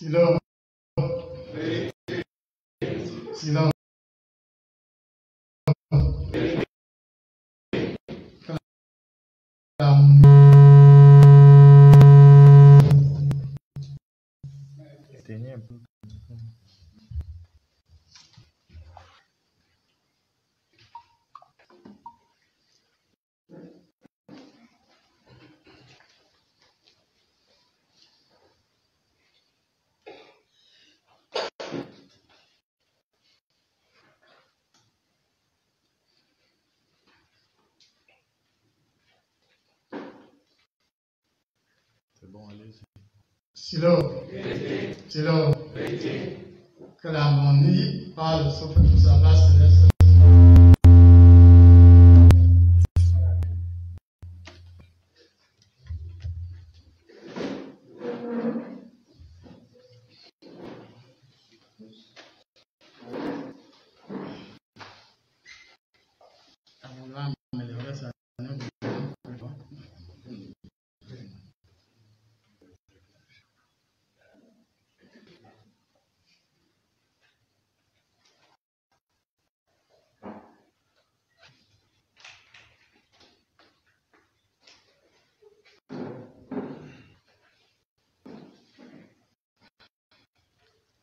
Silence. Silence. Silence. Silence. Que l'harmonie par le souffle de sa base céleste.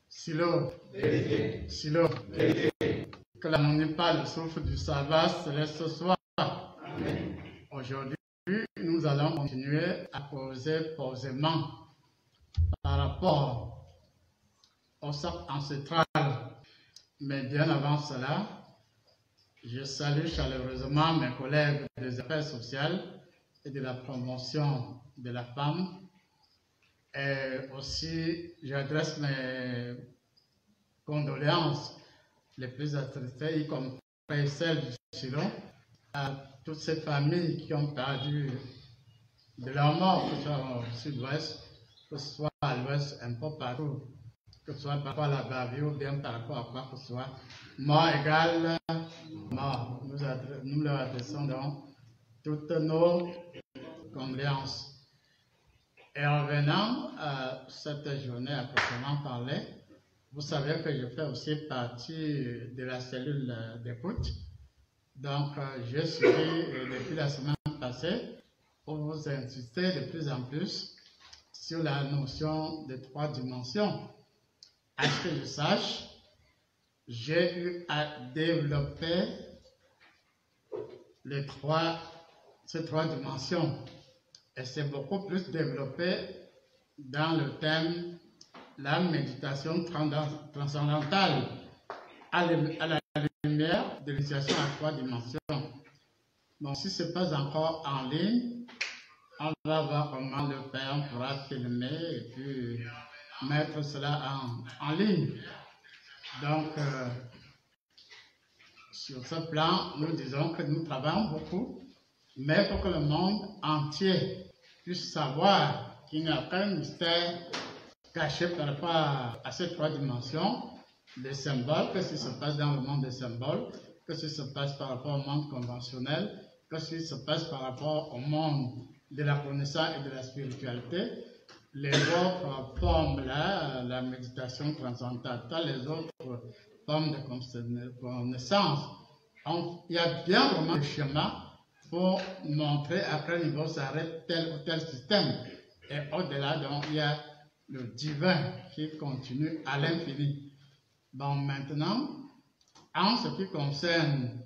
Silence. Silence. Que l'harmonie par le souffle du sabbat céleste ce soir. Aujourd'hui, nous allons continuer à causer posément par rapport au cercle ancestral. Mais bien avant cela, je salue chaleureusement mes collègues des affaires sociales et de la promotion de la femme. Et aussi, j'adresse mes condoléances les plus attristées, y compris celles du Silon, à toutes ces familles qui ont perdu de leur mort, que ce soit au sud-ouest, que ce soit à l'ouest, un peu partout, que ce soit par rapport à la Bavie ou bien par rapport à quoi que ce soit. Mort égale mort. Nous leur adressons donc toutes nos condoléances. Et en revenant à cette journée à proprement parler, vous savez que je fais aussi partie de la cellule d'écoute. Donc, je suis depuis la semaine passée pour vous insister de plus en plus sur la notion de 3 dimensions. À ce que je sache, j'ai eu à développer ces trois dimensions. Et c'est beaucoup plus développé dans le thème la méditation transcendantale à la lumière de l'initiation à 3 dimensions. Donc, si ce n'est pas encore en ligne, on va voir comment le faire. On pourra filmer et puis mettre cela en ligne. Donc, sur ce plan, nous disons que nous travaillons beaucoup, mais pour que le monde entier puisse savoir qu'il n'y a aucun mystère caché par rapport à ces 3 dimensions, des symboles, que ce qui se passe dans le monde des symboles, que ce qui se passe par rapport au monde conventionnel, que ce qui se passe par rapport au monde de la connaissance et de la spiritualité, les autres formes là, la méditation transcendantale, les autres formes de connaissance. Il y a bien vraiment le schéma pour montrer à quel niveau s'arrête tel ou tel système. Et au-delà, donc, il y a le divin qui continue à l'infini. Bon, maintenant, en ce qui concerne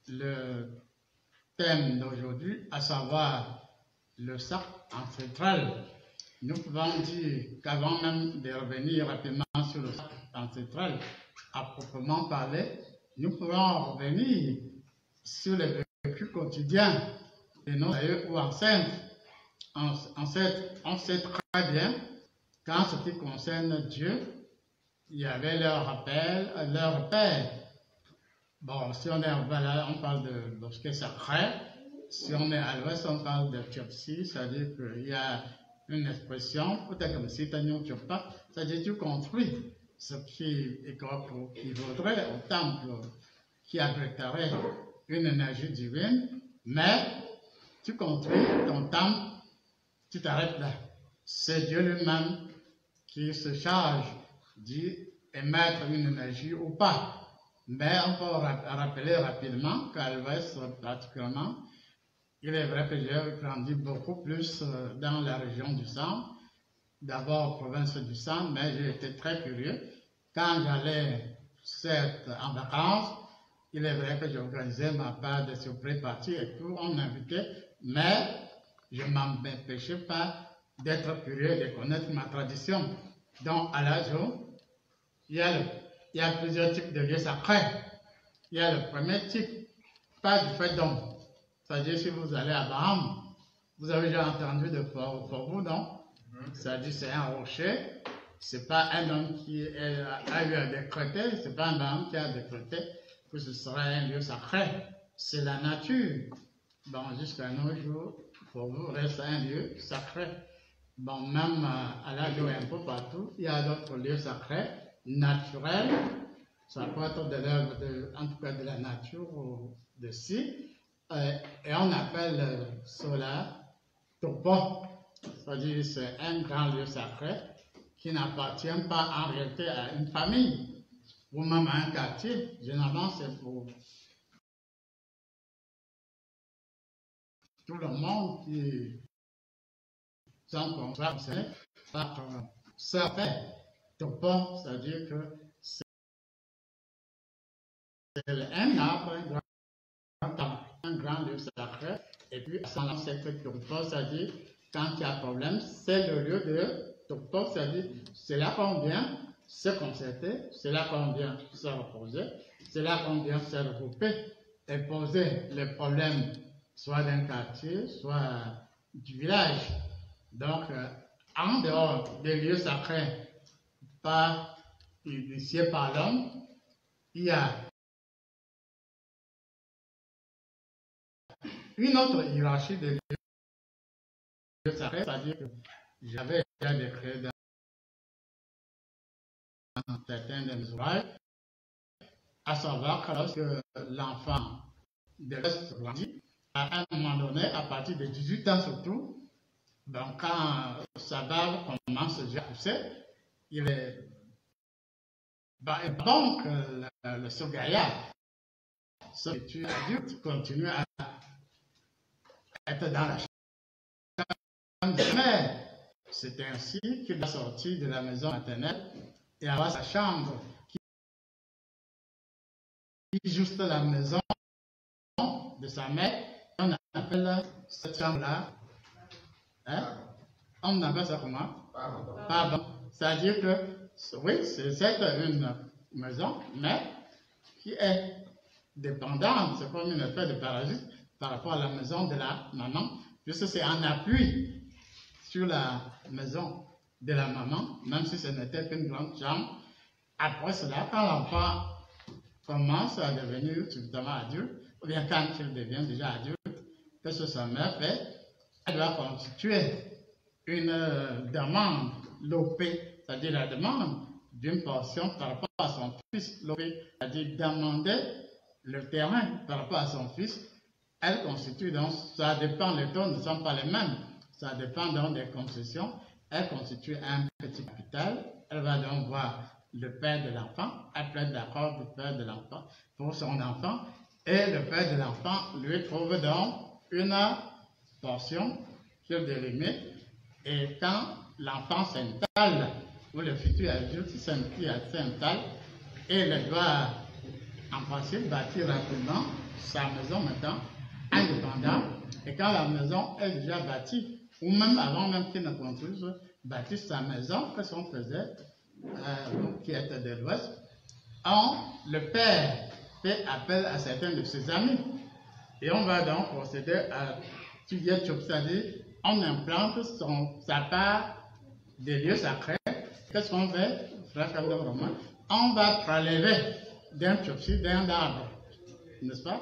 le thème d'aujourd'hui, à savoir le cercle ancestral, nous pouvons dire qu'avant même de revenir rapidement sur le cercle ancestral, à proprement parler, nous pouvons revenir sur les vécus quotidiens de nos aïeux ou ancêtres. On sait très bien qu'en ce qui concerne Dieu, il y avait leur père. Bon, si on est en bas, on parle de bosquet sacré. Si on est à l'ouest, on parle de Tchopsi, c'est-à-dire qu'il y a une expression, peut-être comme si tu n'as pas, c'est-à-dire tu construis ce qui vaudrait au temple, qui abriterait une énergie divine, mais tu construis ton temple, tu t'arrêtes là. C'est Dieu lui-même qui se charge d'émettre une énergie ou pas. Mais on peut rappeler rapidement qu'à l'ouest particulièrement, il est vrai que j'ai grandi beaucoup plus dans la région du Centre, d'abord province du Centre, mais j'ai été très curieux. Quand j'allais en vacances, il est vrai que j'organisais ma part de surprise parties et tout, on m'invitait, mais je ne m'empêchais pas d'être curieux et de connaître ma tradition. Donc à l'Ajo, il y a plusieurs types de lieux sacrés. Il y a le premier type, pas du fait d'homme. C'est-à-dire, si vous allez à Baham, vous avez déjà entendu de Forbou, non? C'est-à-dire, c'est un rocher. C'est pas un homme qui a eu à décréter, c'est pas un Baham qui a décrété que ce serait un lieu sacré. C'est la nature. Bon, jusqu'à nos jours, Forbou reste un lieu sacré. Bon, même à l'Ajo et un peu partout, il y a d'autres lieux sacrés, naturels. Ça peut être de l'œuvre, en tout cas de la nature ou de ci. Et on appelle cela Topo. C'est-à-dire c'est un grand lieu sacré qui n'appartient pas en réalité à une famille ou même à un quartier. Généralement, c'est pour tout le monde qui sont concernés par ça fait Topo, c'est-à-dire que c'est un arbre, un grand lieu sacré, et puis à cette Topo, c'est-à-dire quand il y a un problème, c'est le lieu de Topo, c'est-à-dire c'est là qu'on vient se concerter, c'est là qu'on vient se reposer, c'est là qu'on vient se regrouper et poser les problèmes soit d'un quartier, soit du village. Donc, en dehors des lieux sacrés, pas initiés par l'homme, il y a une autre hiérarchie des lieux sacrés, c'est-à-dire que j'avais déjà décrit dans certains de mes ouvrages, à savoir que lorsque l'enfant de l'Est grandit, à un moment donné, à partir de 18 ans surtout, donc quand sa barbe commence déjà à pousser, il est bon que ce gaillard, ce futur adulte, continue à être dans la chambre de mère. C'est ainsi qu'il va sortir de la maison maternelle et avoir sa chambre qui est juste la maison de sa mère. On appelle cette chambre-là, hein? On appelle ça comment? Pardon. C'est-à-dire que, oui, c'est une maison, mais qui est dépendante, c'est comme une espèce de parasite par rapport à la maison de la maman, puisque c'est en appui sur la maison de la maman, même si ce n'était qu'une grande chambre. Après cela, quand l'enfant commence à devenir suffisamment adulte, ou bien quand il devient déjà adulte, qu'est-ce que sa mère fait? Elle doit constituer une demande, l'OP, c'est-à-dire la demande d'une portion par rapport à son fils, l'OP, c'est-à-dire demander le terrain par rapport à son fils. Elle constitue donc, ça dépend, les taux ne sont pas les mêmes, ça dépend donc des concessions. Elle constitue un petit capital, elle va donc voir le père de l'enfant, elle plaide l'accord du père de l'enfant pour son enfant, et le père de l'enfant lui trouve donc une portion qu'il délimite, et quand l'enfant s'installe, ou le futur adulte s'installe, et il doit en principe bâtir rapidement sa maison maintenant indépendante, et quand la maison est déjà bâtie, ou même avant même qu'il ne construise, bâtir sa maison, qu'est-ce qu'on faisait, qui était de l'Ouest, le père fait appel à certains de ses amis, et on va donc procéder à c'est-à-dire on implante sa part des lieux sacrés. Qu'est-ce qu'on fait, frère Romain? On va prélever d'un tchopsi, d'un arbre, n'est-ce pas?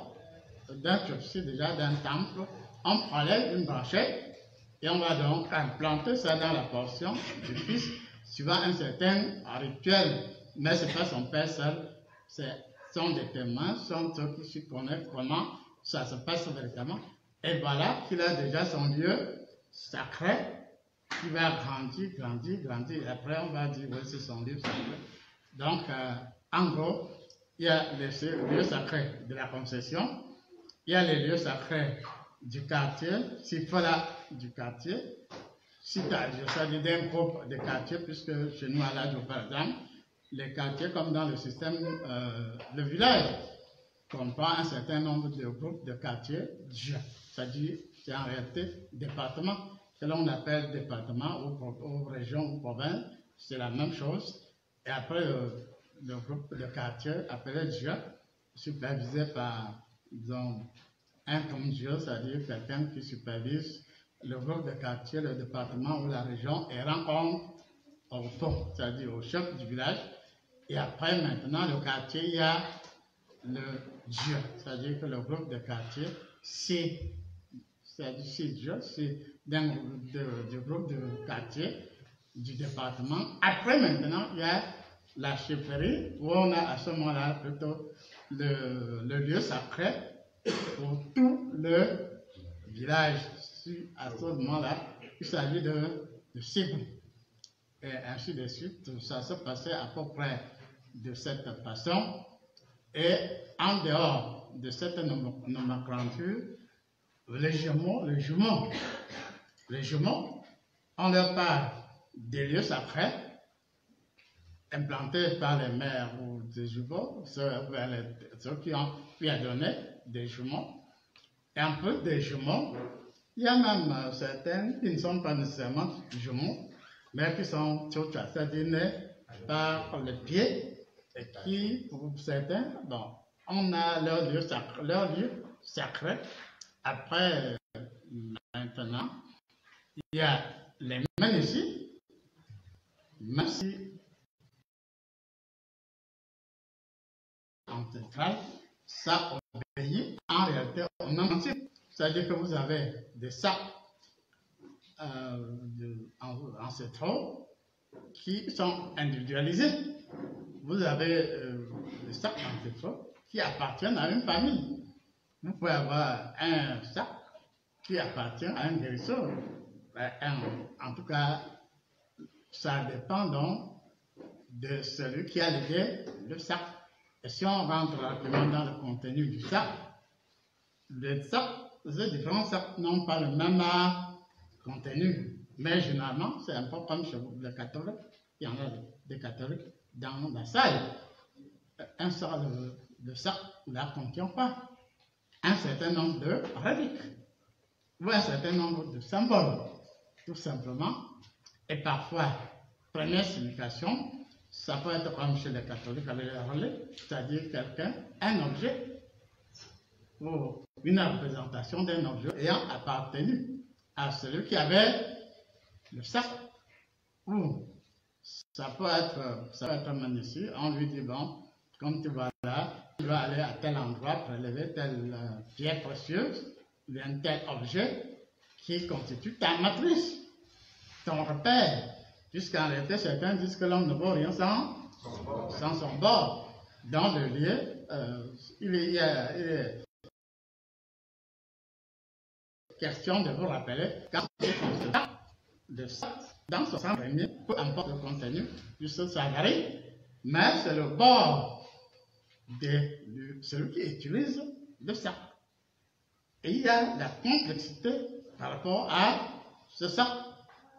D'un tchopsi, déjà d'un temple, on prélève une branchette et on va donc implanter ça dans la portion du fils, suivant un certain rituel. Mais ce n'est pas son père seul, ce sont des témoins, sont ceux qui se connaissent comment ça se passe véritablement. Et voilà qu'il a déjà son lieu sacré qui va grandir, grandir, grandir. Après, on va dire, oui, c'est son lieu sacré. Donc, en gros, il y a les lieux sacrés de la concession, il y a les lieux sacrés du quartier, s'il faut là, du quartier, si je s'agit d'un groupe de quartiers, puisque chez nous à l'âge, par exemple, les quartiers, comme dans le système, le village, comprend un certain nombre de groupes de quartiers, c'est-à-dire, c'est en réalité département, que l'on appelle département ou région ou province, c'est la même chose. Et après, le groupe de quartiers appelé DIA, supervisé par, disons, un commissaire, c'est-à-dire quelqu'un qui supervise le groupe de quartier, le département ou la région, et rend compte au fond, c'est-à-dire au chef du village. Et après, maintenant, le quartier, il y a le DIA, c'est-à-dire que le groupe de quartier, c'est DIA, c'est du groupe de quartier du département. Après, maintenant, il y a la chefferie, où on a à ce moment-là plutôt le lieu sacré pour tout le village. À ce moment-là, il s'agit de Ségou. Et ainsi de suite, ça se passait à peu près de cette façon. Et en dehors de cette nomenclature, les jumeaux, on leur parle des lieux sacrés implantés par les mères ou des jumeaux, ceux qui ont pu donner des jumeaux. Et un peu des jumeaux, il y a même certains qui ne sont pas nécessairement jumeaux, mais qui sont tchotcha, c'est-à-dire nés par les pieds, et qui, pour certains, bon, on a leur lieu sacré. Après, maintenant, il y a les Ménécis, même si en centrale, ça obéit en réalité au même principe. C'est-à-dire que vous avez des sacs ancestraux qui sont individualisés. Vous avez des sacs ancestraux qui appartiennent à une famille. Vous pouvez avoir un sac qui appartient à un guérisseur. En tout cas, ça dépend donc de celui qui a légué le sac. Et si on rentre rapidement dans le contenu du sac, les différents sacs n'ont pas le même contenu. Mais généralement, c'est un peu comme chez les catholiques. Il y en a des catholiques dans la salle. Un sac ne contient pas un certain nombre de reliques ou un certain nombre de symboles, tout simplement. Et parfois, première signification, ça peut être comme chez les catholiques avec les reliques, c'est-à-dire un objet ou une représentation d'un objet ayant appartenu à celui qui avait le sac. Ou ça peut être même ici, on lui dit, bon, comme tu vas là, tu vas aller à tel endroit prélever telle pierre précieuse, ou bien tel objet qui constitue ta matrice, ton repère. Puisqu'en réalité, certains disent que l'homme ne vaut rien sans son bord. Dans le lieu, il est question de vous rappeler quand de ça, dans ce sens, peu importe le contenu, puisque ça varie, mais c'est le bord de celui qui utilise le sac. Et il y a la complexité par rapport à ce sac.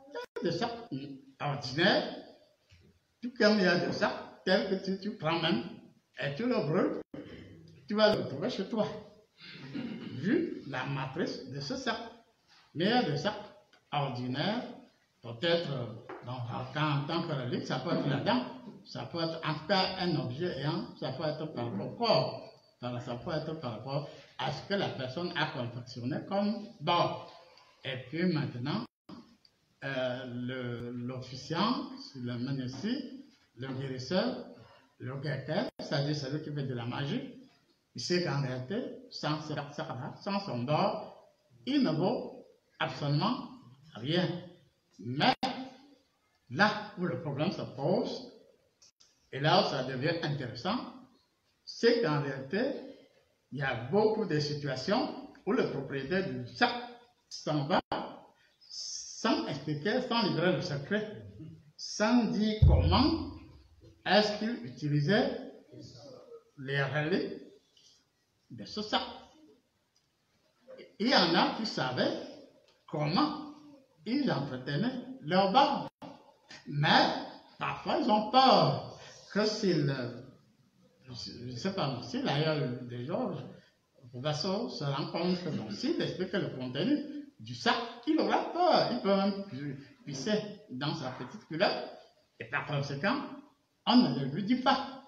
Il y a des sacs ordinaires, tout comme il y a des sacs tels que tu prends même et tu le brûles, tu vas le trouver chez toi, vu la matrice de ce sac. Mais il y a des sacs ordinaires, peut-être en tant que relique, ça peut être là-dedans, ça peut être en tout cas un objet ça peut être par rapport au corps, ça peut être par rapport à ce que la personne a confectionné comme bord. Et puis maintenant, l'officiant, le ménécis, le guérisseur, le guetteur, c'est-à-dire celui qui fait de la magie, il sait qu'en réalité, sans son bord, il ne vaut absolument rien. Mais là où le problème se pose, et là où ça devient intéressant, c'est qu'en réalité, il y a beaucoup de situations où le propriétaire du sac s'en va sans expliquer, sans livrer le secret, sans dire comment est-ce qu'il utilisait les reliques de ce sac. Il y en a qui savaient comment ils entretenaient leur barbe. Mais parfois, ils ont peur que s'ils, je ne sais pas, si d'ailleurs des Georges, le vassal se rend compte que bon, s'il explique le contenu du sac, il aura peur. Il peut même pisser dans sa petite culotte. Et par conséquent, on ne le lui dit pas.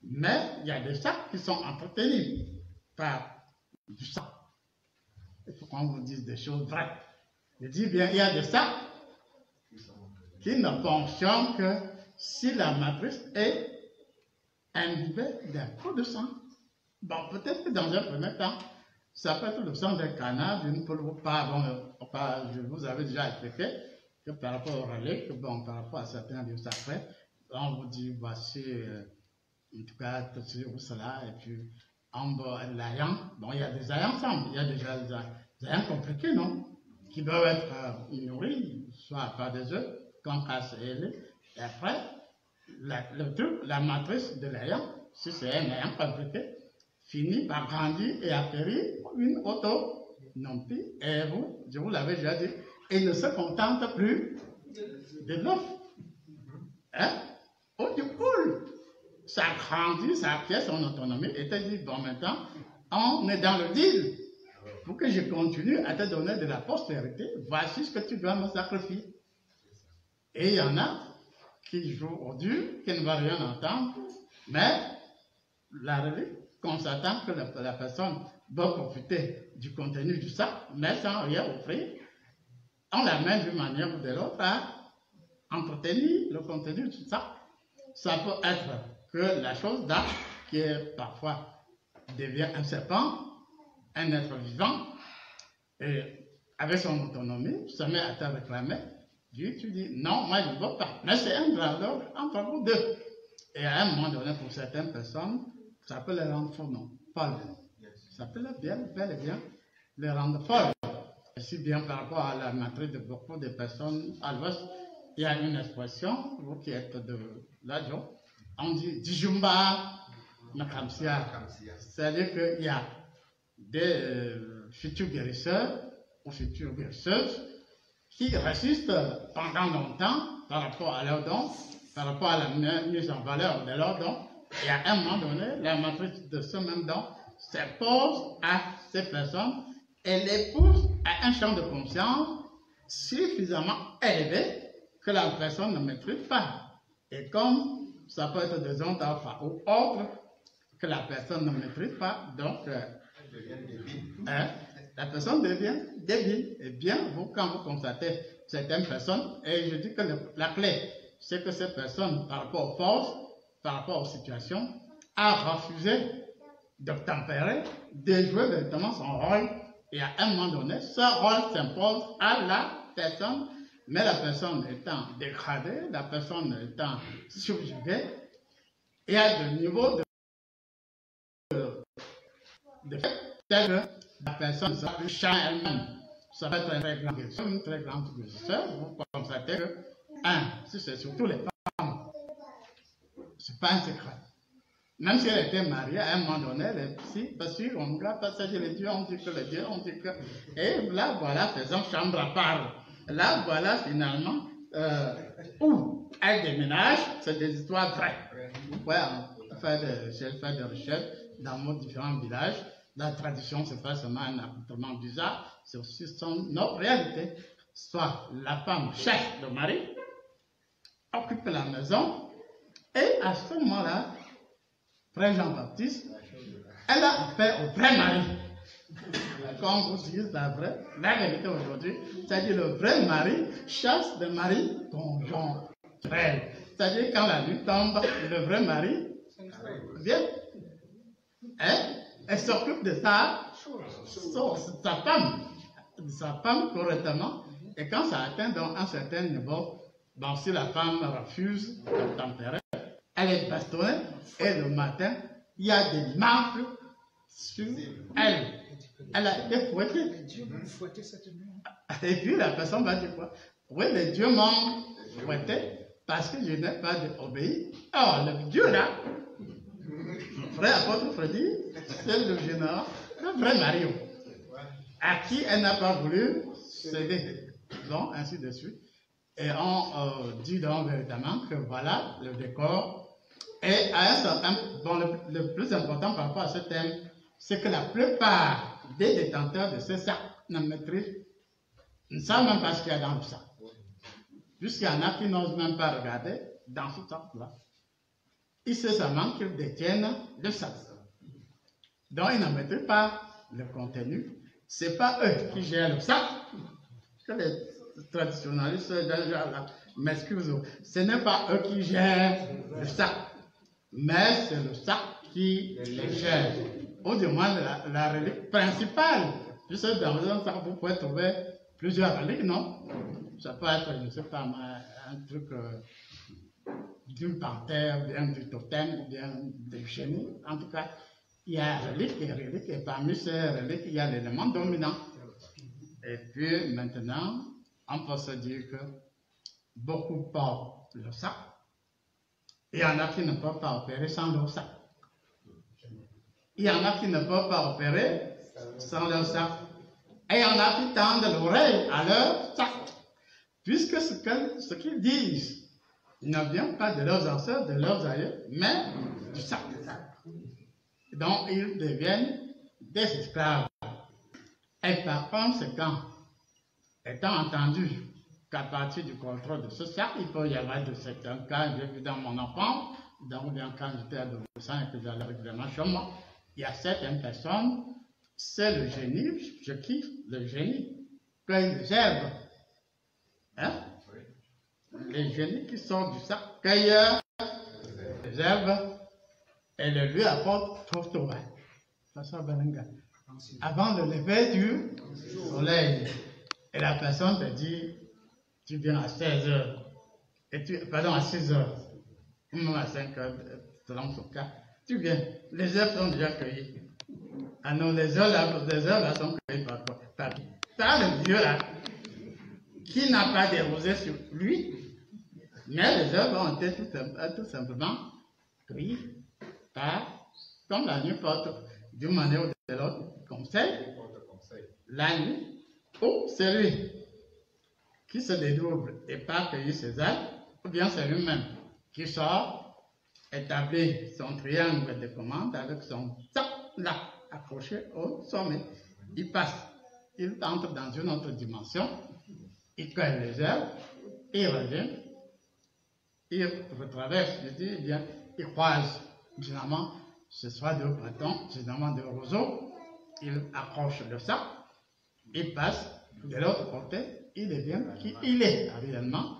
Mais il y a des sacs qui sont entretenus par du sac. Il faut qu'on vous dise des choses vraies. Je dis bien, il y a des sacs qui ne fonctionnent que si la matrice est imbibée d'un coup de sang. Bon, peut-être que dans un premier temps, ça peut être le sang d'un canard, d'une poule, je vous avais déjà expliqué que par rapport au relais, bon, par rapport à certains lieux sacrés, on vous dit, voici, en tout cas, ceci ou cela, et puis, l'ayant, bon, il y a des ayants ensemble, il y a déjà des ayants compliqués, non? Qui doivent être nourris, soit par des œufs, qu'on casse et après, la matrice de l'ayant, si c'est un ayant compliqué, finit par grandir et acquérir une autonomie. Et vous, je vous l'avais déjà dit, il ne se contente plus de l'œuf. Hein? Ou du poule. Ça grandit, ça acquiert son autonomie et te dit, bon, maintenant, on est dans le deal. Pour que je continue à te donner de la postérité, voici ce que tu dois me sacrifier. Et il y en a qui jouent au dur, qui ne vont rien entendre, mais la relique, constatant que la personne va profiter du contenu du sac, mais sans rien offrir, on l'amène d'une manière ou de l'autre à entretenir le contenu du sac. Ça peut être que la chose d'art, qui est parfois devient un serpent, un être vivant, et avec son autonomie, se met à te réclamer, tu dis non, moi je ne veux pas. Mais c'est un dialogue entre vous deux. Et à un moment donné, pour certaines personnes, ça peut les rendre folles. Ça peut bel et bien les rendre folles. Et si bien par rapport à la matrice de beaucoup de personnes à l'ouest, il y a une expression, vous qui êtes de l'Adjo, on dit Dijumba Nakamsia. C'est-à-dire qu'il y a des futurs guérisseurs ou futures guérisseuses qui résistent pendant longtemps par rapport à leurs dons, par rapport à la mise en valeur de leurs dons. Et à un moment donné, la matrice de ce même don s'impose à ces personnes et les pousse à un champ de conscience suffisamment élevé que la personne ne maîtrise pas. Et comme ça peut être des ondes alpha ou autres que la personne ne maîtrise pas, donc la personne devient débile. Et bien, quand vous constatez certaines personnes, et je dis que la clé, c'est que ces personnes, par rapport aux forces, par rapport aux situations, a refusé d'obtempérer, de jouer véritablement son rôle. Et à un moment donné, ce rôle s'impose à la personne, mais la personne étant dégradée, la personne étant subjuguée, et à des niveaux de fait, tel que la personne se change elle-même. Ça va être un très grand guérisseur, une très grande guérisseur. Vous constatez que, si c'est surtout les femmes, c'est pas un secret. Même si elle était mariée, à un moment donné, les psy, parce qu'on ne regarde pas ça, les dieux, on dit que les dieux, on dit que. Et là, voilà, faisant chambre à part. Là, voilà, finalement, où elle déménage, c'est des histoires vraies. Ouais, faire des recherches dans nos différents villages. La tradition, c'est pas seulement un accoutrement bizarre, c'est aussi nos réalités. Soit la femme cherche le mari, occupe la maison, et à ce moment-là, Frère Jean-Baptiste, elle a affaire au vrai mari. Comme vous dites la vérité aujourd'hui, c'est-à-dire le vrai mari chasse le mari conjoncturel. C'est-à-dire quand la nuit tombe, le vrai mari vient. Elle s'occupe de sa femme correctement. Et quand ça atteint donc un certain niveau, bon, si la femme refuse de tempérer, elle est bastonnée et le matin, il y a des marques sur elle. Elle a été fouettée. Et puis la personne va dire quoi? Oui, les dieux m'ont fouetté parce que je n'ai pas obéi. Alors, le Dieu là, mon frère apôtre Freddy, c'est le général, le vrai Mario, à qui elle n'a pas voulu céder. Donc, ainsi de suite. Et on dit donc véritablement que voilà le décor. Et à un certain bon, le plus important par rapport à ce thème, c'est que la plupart des détenteurs de ce sac ne maîtrisent, ne savent même pas ce qu'il y a dans le sac. Puisqu'il y en a qui n'osent même pas regarder dans ce sac-là. Ils savent seulement qu'ils détiennent le sac. Donc ils ne maîtrisent pas le contenu. Ce n'est pas eux qui gèrent le sac. Que les traditionnalistes là, m'excusent. Ce n'est pas eux qui gèrent le sac. Mais c'est le sac qui les gère. Ou du moins la relique principale. Puisque dans un sac, vous pouvez trouver plusieurs reliques, non? Ça peut être, je ne sais pas, un truc d'une panthère, ou bien du totem, ou bien du génie. En tout cas, il y a reliques et reliques, et parmi ces reliques, il y a l'élément dominant. Et puis maintenant, on peut se dire que beaucoup portent le sac. Il y en a qui ne peuvent pas opérer sans leur sac. Il y en a qui ne peuvent pas opérer sans leur sac. Et il y en a qui tendent l'oreille à leur sac. Puisque ce qu'ils disent ne vient pas de leurs ancêtres, de leurs aïeux, mais du sac. Donc ils deviennent des esclaves. Et par conséquent, étant entendu qu'à partir du contrôle de ce sac, il peut y avoir de certains cas, j'ai vu dans mon enfance, donc bien quand j'étais adolescent et que j'allais régulièrement chez moi, il y a certaines personnes, c'est le génie, je kiffe le génie, cueillent les herbes. Hein? Les génies qui sortent du sac cueillent les herbes et le lui apportent trop. Avant le lever du soleil. Et la personne te dit, tu viens à 16 heures, pardon, à 6 heures, ou même à 5 heures, selon ce cas, tu viens, les herbes sont déjà cueillies. Ah non, les heures là sont cueillies par qui? Par le Dieu là, qui n'a pas déposé sur lui, mais les herbes ont été tout simplement cueillies par, comme la nuit porte d'une manière ou de l'autre, conseil, la nuit, ou c'est lui qui se dédouble et part cueillir ses ailes, ou bien c'est lui-même qui sort, établit son triangle de commande avec son sac là, accroché au sommet. Il passe, il entre dans une autre dimension, il cueille les herbes, il revient, il retraverse, je dis, eh bien, il croise, généralement, ce soit deux bâtons, généralement deux roseaux, il accroche le sac, il passe de l'autre côté, il devient qui il est réellement,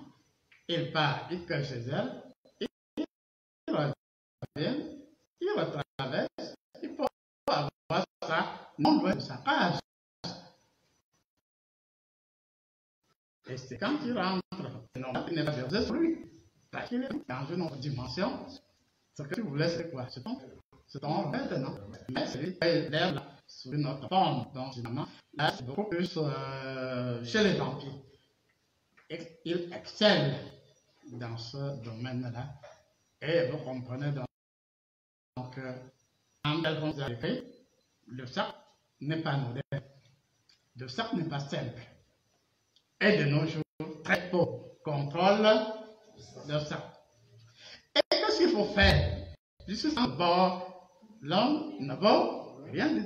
il part, il cueille ses herbes, il revient, il retraverse, il faut avoir ça non loin de sa cage. Et c'est quand il rentre, il n'est pas versé sur lui, parce qu'il est dans une autre dimension. Ce que tu voulais, c'est quoi? C'est ton maintenant. Mais c'est lui qui est l'herbe sous une autre forme. Donc, finalement, là, c'est beaucoup plus chez les vampires. Il excelle dans ce domaine-là. Et vous comprenez donc que, en tel qu'on a écrit, le sac n'est pas anodin. Le sac n'est pas simple. Et de nos jours, très peu contrôle le sac. Et qu'est-ce qu'il faut faire? Jusqu'à ce bord, l'homme ne vaut rien du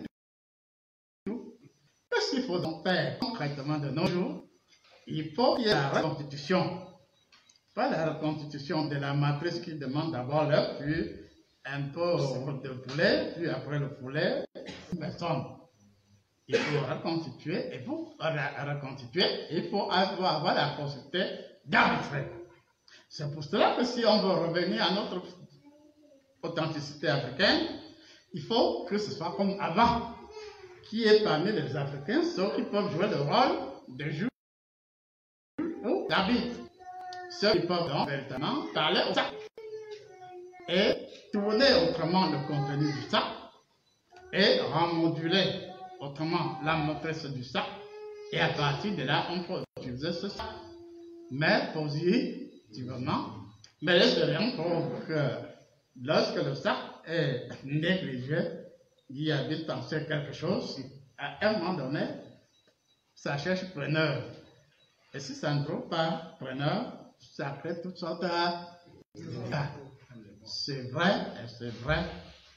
tout. Qu'est-ce qu'il faut donc faire concrètement de nos jours? Il faut qu'il y ait la reconstitution. Pas la reconstitution de la matrice qui demande d'abord l'œuf, puis un peu de poulet, puis après le poulet, personne. Il faut reconstituer, et pour reconstituer, il faut avoir la possibilité d'arbitrer. C'est pour cela que si on veut revenir à notre authenticité africaine, il faut que ce soit comme avant, qui est parmi les Africains ceux qui peuvent jouer le rôle de juge ou d'arbitre. Ceux qui peuvent donc véritablement parler au sac et tourner autrement le contenu du sac et remoduler autrement la maîtresse du sac, et à partir de là, on peut utiliser ce sac mais positivement. Mais les gens trouvent que lorsque le sac est négligé, il y a vite penser quelque chose, à un moment donné, ça cherche preneur. Et si ça ne trouve pas preneur, ça crée toutes sortes de... C'est vrai, et c'est vrai,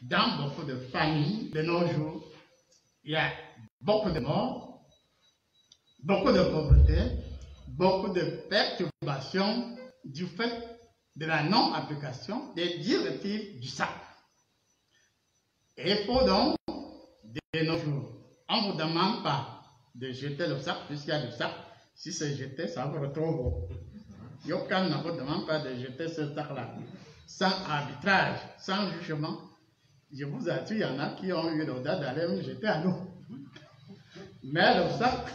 dans beaucoup de familles de nos jours, il y a beaucoup de morts, beaucoup de pauvreté, beaucoup de perturbations du fait de la non-application des directives du sac. Et il faut donc, de nos jours, on ne vous demande pas de jeter le sac puisqu'il y a du sac. Si c'est jeté, ça vous retrouve. Yokan ne vous demande pas de jeter ce sac-là. Sans arbitrage, sans jugement. Je vous assure, il y en a qui ont eu l'audace d'aller me jeter à l'eau. Mais le sac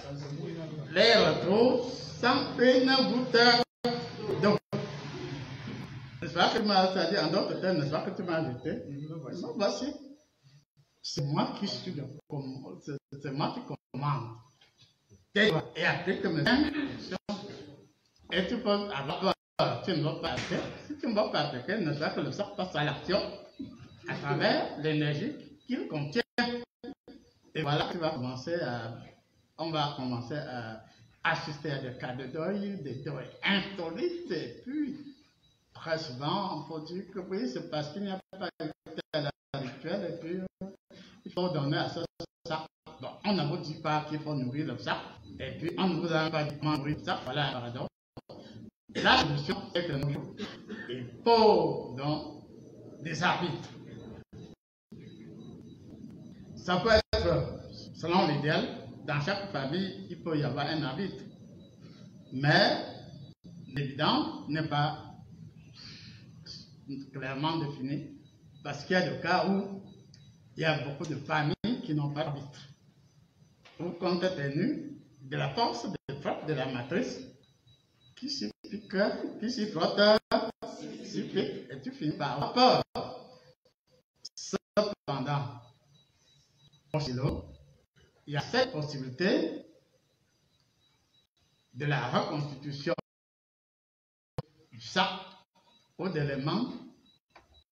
les retrouve sans une goutte d'eau. N'est-ce pas que tu m'as dit en d'autres termes, n'est-ce pas que tu m'as jeté? Non, voici. C'est moi qui suis c'est moi qui commande. Et applique mes instructions. Et tu peux avoir peur, tu ne vas pas appliquer. Si tu ne vas pas appliquer, n'est-ce pas que le sac passe à l'action à travers l'énergie qu'il contient. Et voilà, on va commencer à assister à des cas de deuil, des deuils insolites, et puis très souvent, on peut dire que oui, c'est parce qu'il n'y a pas de tel rituel, et puis il faut donner à ce sac. Bon, on ne vous dit pas qu'il faut nourrir le sac, et puis on ne vous a pas dit comment nourrir le sac, voilà un paradoxe. La solution, c'est que nous, il faut donc des arbitres. Ça peut être, selon l'idéal, dans chaque famille, il peut y avoir un arbitre. Mais l'évidence n'est pas clairement définie, parce qu'il y a des cas où il y a beaucoup de familles qui n'ont pas d'arbitre. Ou compte tenu de la force de frappe de la matrice, qui s'y pique, qui s'y frotte, s'y pique, et tu finis par avoir peur. Cependant, il y a cette possibilité de la reconstitution du sac ou d'éléments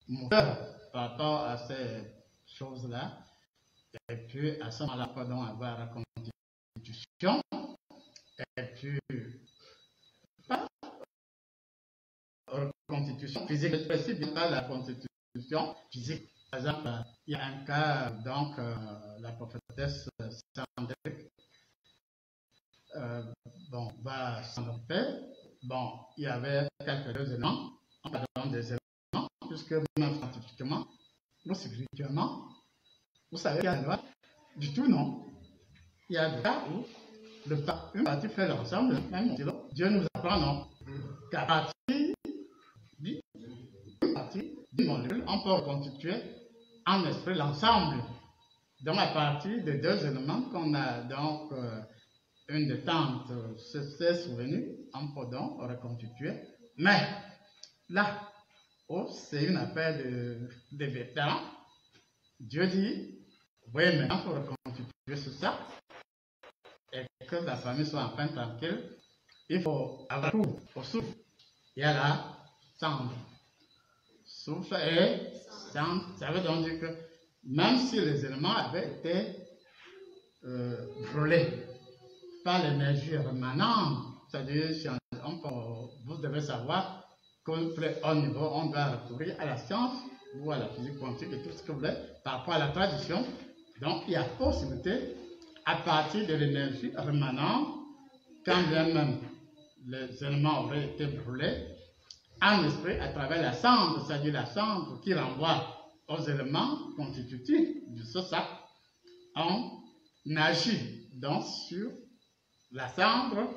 moteurs par rapport à ces choses-là. Et puis, à ce moment-là, on peut donc avoir la reconstitution. Et puis, pas reconstitution physique, je précise pas la constitution physique. Par exemple, il y a un cas, donc, la prophétesse Sandrick, va s'en occuper. Bon, il y avait quelques éléments, on parle des éléments, puisque même scientifiquement ou spirituellement, vous savez qu'il y a une loi? Du tout, non. Il y a des cas où une partie fait l'ensemble, même Dieu nous apprend, non, qu'à partir d'une molécule, on peut reconstituer en esprit l'ensemble. Donc, à partir des deux éléments qu'on a donc une détente, s'est souvenu, on peut donc reconstituer. Mais là, c'est une affaire de vétérans. Dieu dit, oui, maintenant, il faut reconstituer ce sac et que la famille soit enfin tranquille. Il faut avoir tout au souffle. Il y a la cendre. Souffle et cendre. Ça veut donc dire que même si les éléments avaient été brûlés par l'énergie rémanente, c'est-à-dire, vous devez savoir qu'au haut niveau, on doit recourir à la science ou à la physique quantique et tout ce que vous voulez par rapport à la tradition. Donc, il y a possibilité, à partir de l'énergie rémanente, quand bien même les éléments auraient été brûlés, en esprit, à travers la cendre, c'est-à-dire la cendre qui renvoie aux éléments constitutifs de ce sac, on agit donc sur la cendre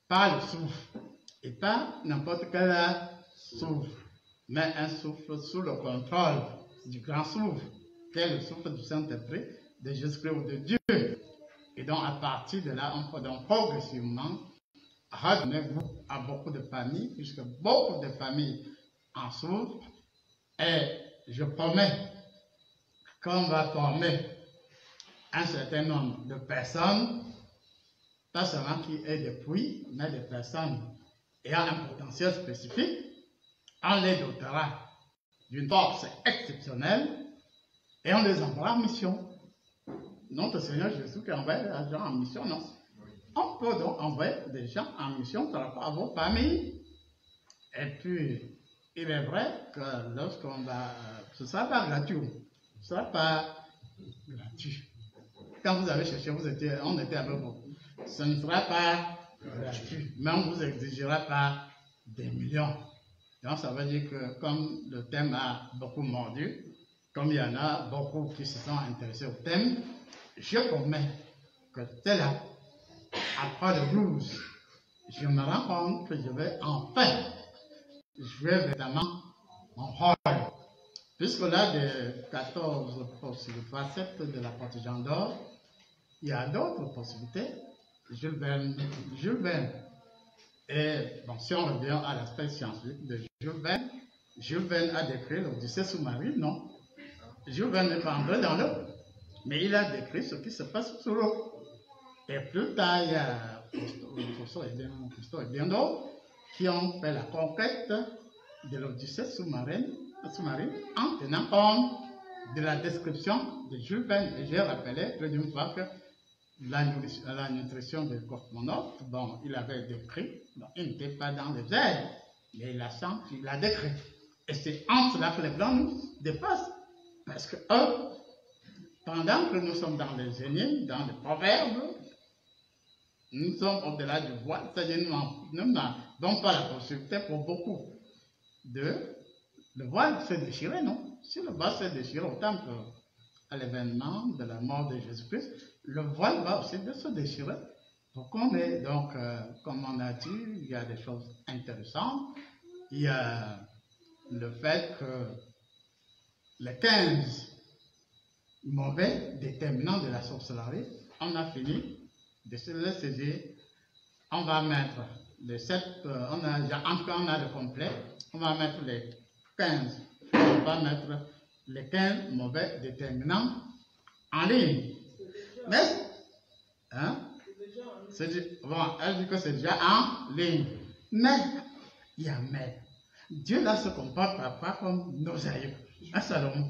par le souffle, et pas n'importe quel souffle, mais un souffle sous le contrôle du grand souffle, qui est le souffle du Saint-Esprit, de Jésus-Christ ou de Dieu. Et donc, à partir de là, on peut donc progressivement redonner goût à beaucoup de familles, puisque beaucoup de familles en souffrent. Et je promets qu'on va former un certain nombre de personnes, pas seulement qui aient des puits, mais des personnes ayant un potentiel spécifique, on les dotera d'une force exceptionnelle et on les enverra en mission. Notre Seigneur Jésus qui envoie des gens en mission, non. On peut donc envoyer des gens en mission par rapport à vos familles. Et puis, il est vrai que lorsqu'on va... Ce ne sera pas gratuit. Ce ne sera pas gratuit. Quand vous avez cherché, on était avec vous. Ce ne sera pas gratuit. Mais on ne vous exigera pas des millions. Donc, ça veut dire que comme le thème a beaucoup mordu, comme il y en a beaucoup qui se sont intéressés au thème, je promets que c'est là, après le 12, je me rends compte que je vais enfin jouer véritablement mon rôle. Puisque là, des 14 facettes de la porte Jean d'Or, il y a d'autres possibilités. Jules Verne. Et bon, si on revient à l'aspect scientifique de Jules Verne a décrit l'Odyssée sous-marine, non? Jules Verne n'est pas entré dans l'eau, mais il a décrit ce qui se passe sous l'eau. Et plus tard, il y a Cousteau et bien d'autres qui ont fait la conquête de l'Odyssée sous-marine en tenant compte de la description de Jules Verne. Et j'ai rappelé plus d'une fois que la nutrition des cosmonautes, bon, il avait décrit, bon, il n'était pas dans les airs, mais il a senti, il a décrit. Et c'est en cela que les blancs nous dépassent. Parce que eux, pendant que nous sommes dans les énigmes, dans les proverbes, nous sommes au-delà du voile, c'est-à-dire nous n'avons pas la possibilité pour beaucoup le voile se déchirer, non? Si le voile se déchire autant qu'à l'événement de la mort de Jésus-Christ, le voile va aussi se déchirer. Donc, comme on a dit, il y a des choses intéressantes. Il y a le fait que les 15 mauvais déterminants de la sorcellerie, on a fini de se les saisir. On va mettre les 7, en tout cas on a le complet, on va mettre les 15, on va mettre les 15 mauvais déterminants en ligne. Mais, hein, bon, elle dit que c'est déjà en ligne. Mais, il y a mais. Dieu là se comporte pas comme nos aïeux. Un Salomon.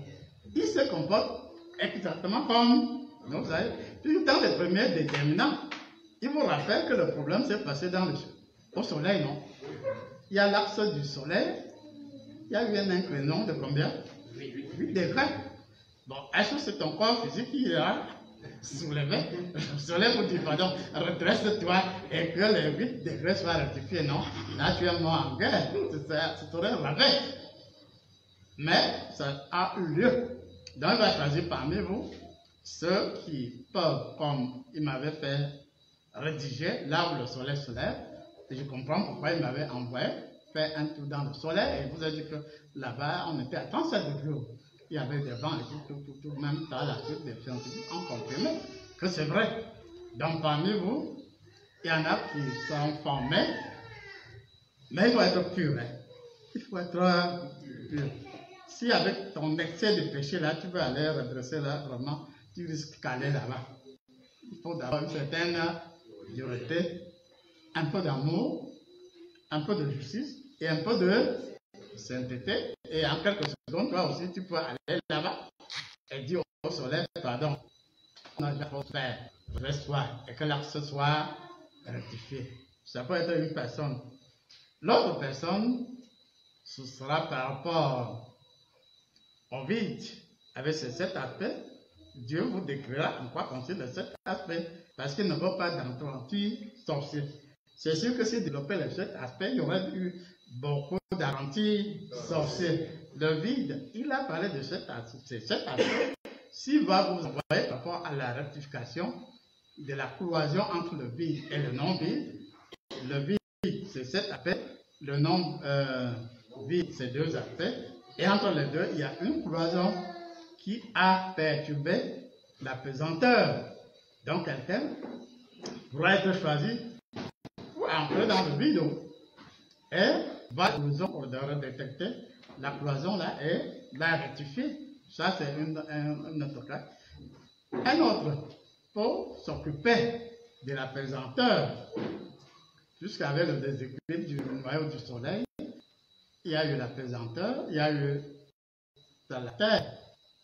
Il se comporte exactement comme nos aïeux. Puis dans les premiers déterminants, il vous rappelle que le problème s'est passé au soleil, non? Il y a l'axe du soleil, il y a eu un inclination de combien? 8 degrés. Bon, est-ce que c'est ton corps physique qui a soulevé? Le soleil vous dit, pardon, redresse-toi et que les 8 degrés soient rectifiés, non? Là, tu es mort en guerre, c'est t'aurais ravé. Mais ça a eu lieu. Donc, il va choisir parmi vous ceux qui peuvent, comme il m'avait fait rédiger là où le soleil se lève. Et je comprends pourquoi il m'avait envoyé faire un tour dans le soleil. Et il vous a dit que là-bas, on était à 37 degrés. Il y avait des vents et tout. Même dans la suite des scientifiques ont confirmé que c'est vrai. Donc, parmi vous, il y en a qui sont formés, mais il faut être pur. Hein. Il faut être pur. Si avec ton excès de péché là, tu veux aller redresser là, vraiment, tu risques d'aller là-bas. Il faut d'avoir une certaine dureté, un peu d'amour, un peu de justice et un peu de sainteté. Et en quelques secondes, toi aussi, tu peux aller là-bas et dire au soleil, pardon, on a déjà faire, reste-toi et que l'axe soit rectifié. Ça peut être une personne. L'autre personne, ce sera par rapport au vide. Avec ces 7 aspects, Dieu vous décrira en quoi consiste les 7 aspects. Parce qu'il ne veut pas d'apprentis sorciers. C'est sûr que s'il développait les 7 aspects, il y aurait eu beaucoup d'apprentis sorciers. Le vide, il a parlé de ces 7 aspects. S'il va vous envoyer par rapport à la rectification de la cloison entre le vide et le non-vide, le vide, c'est 7 aspects, le non-vide, c'est 2 aspects, et entre les deux, il y a une cloison qui a perturbé la pesanteur. Donc, quelqu'un pourra être choisi pour entrer dans le vide et va de détecter la cloison là et la rectifier. Ça, c'est un autre cas. Un autre, pour s'occuper de la pesanteur, jusqu'avec le déséquilibre du noyau du soleil, il y a eu la pesanteur, il y a eu la Terre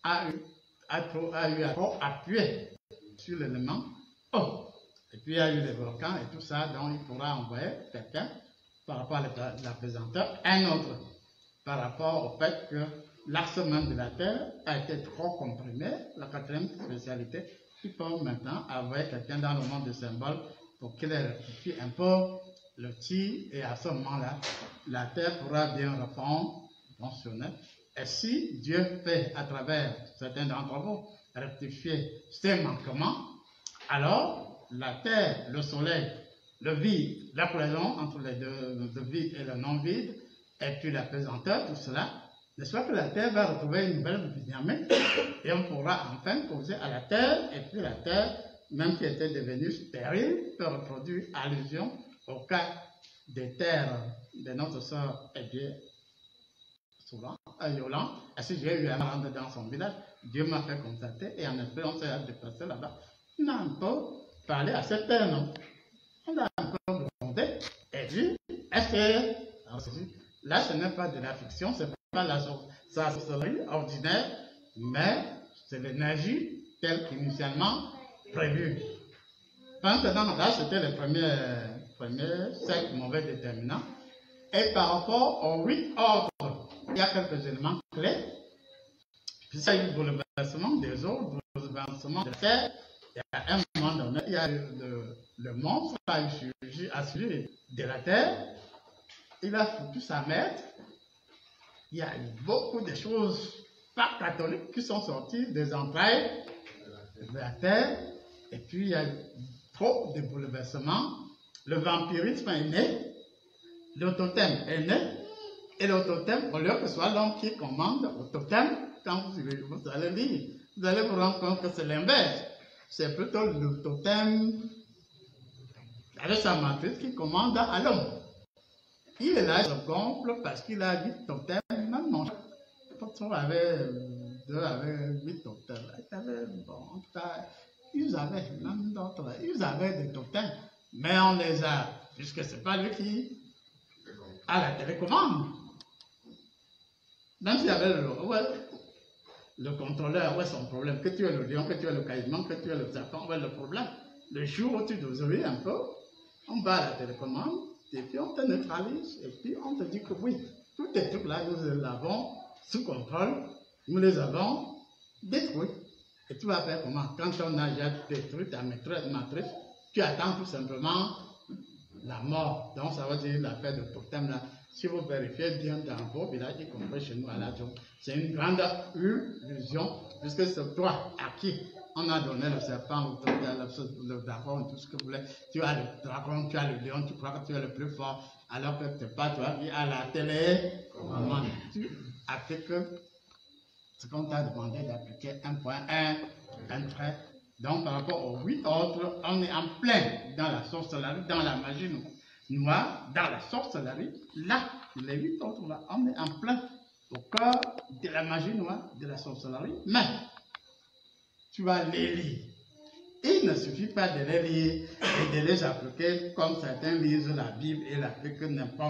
a eu à trop appuyer sur l'élément eau. Et puis il y a eu les volcans et tout ça, donc il pourra envoyer quelqu'un par rapport à la pesanteur, un autre par rapport au fait que l'axe même de la Terre a été trop comprimé. La quatrième spécialité, il faut maintenant envoyer quelqu'un dans le monde des symboles pour qu'il rectifie un peu le tir, et à ce moment-là, la Terre pourra bien répondre, fonctionner. Et si Dieu fait à travers certains d'entre vous rectifier ces manquements, alors la Terre, le Soleil, le vide, la présence entre les deux, le vide et le non-vide, et puis la pesanteur, tout cela, de sorte que la Terre va retrouver une nouvelle dynamique et on pourra enfin causer à la Terre, et puis la Terre, même qui était devenue stérile, peut reproduire allusion au cas des terres de notre sœur Yolande. Ainsi, j'ai eu un rendre dans son village. Dieu m'a fait constater et en effet, on s'est déplacé là-bas. On a encore parlé à cette terre, non? On a encore demandé. Et puis, est-ce que là, ce n'est pas de la fiction, ce n'est pas la sorcellerie ordinaire, mais c'est l'énergie telle qu'initialement prévue. Maintenant, là, c'était le premier 5 mauvais déterminants. Et par rapport aux 8 ordres, il y a quelques éléments clés. Puis ça, il y a eu le bouleversement des eaux, le bouleversement de la terre. Et à un moment donné, il y a eu le monstre a surgi de la terre. Il a foutu sa maître. Il y a eu beaucoup de choses pas catholiques qui sont sorties des entrailles de la terre. Et puis, il y a eu trop de bouleversements. Le vampirisme est né. Le totem est né. Et le totem, au lieu que ce soit l'homme qui commande au totem, quand vous allez lire, vous allez vous rendre compte que c'est l'inverse. C'est plutôt le totem avec sa matrice qui commande à l'homme. Il est là, il se gonfle parce qu'il a 8 totems. Même mon patron avait 8 totems. Ils avaient, même d'autres, ils avaient des totems. Mais on les a, puisque ce n'est pas lui qui a la télécommande. Même s'il y avait le contrôleur, où est son problème? Que tu es le lion, que tu es le caïman, que tu es le serpent, où est le problème? Le jour où tu dois un peu, on va à la télécommande, et puis on te neutralise, et puis on te dit que oui, tous ces trucs-là, nous les avons sous contrôle, nous les avons détruits. Et tu vas faire comment? Quand on a déjà détruit ta matrice, tu attends tout simplement la mort. Donc ça veut dire l'affaire de totem là. Si vous vérifiez bien dans vos villages, y compris chez nous à la Djon, c'est une grande illusion, puisque c'est toi à qui on a donné le serpent, le dragon, tout ce que vous voulez. Tu as le dragon, tu as le lion, tu crois que tu es le plus fort, alors que ce n'est pas toi qui as la télécommande. Tu appliques ce qu'on t'a demandé d'appliquer 1.1, un trait. Donc par rapport aux 8 autres, on est en plein dans la sorcellerie, dans la magie noire, dans la sorcellerie. Là, les 8 autres là, on est en plein au cœur de la magie noire, de la sorcellerie. Mais tu vas les lire. Il ne suffit pas de les lire et de les appliquer comme certains lisent la Bible et l'appliquent n'importe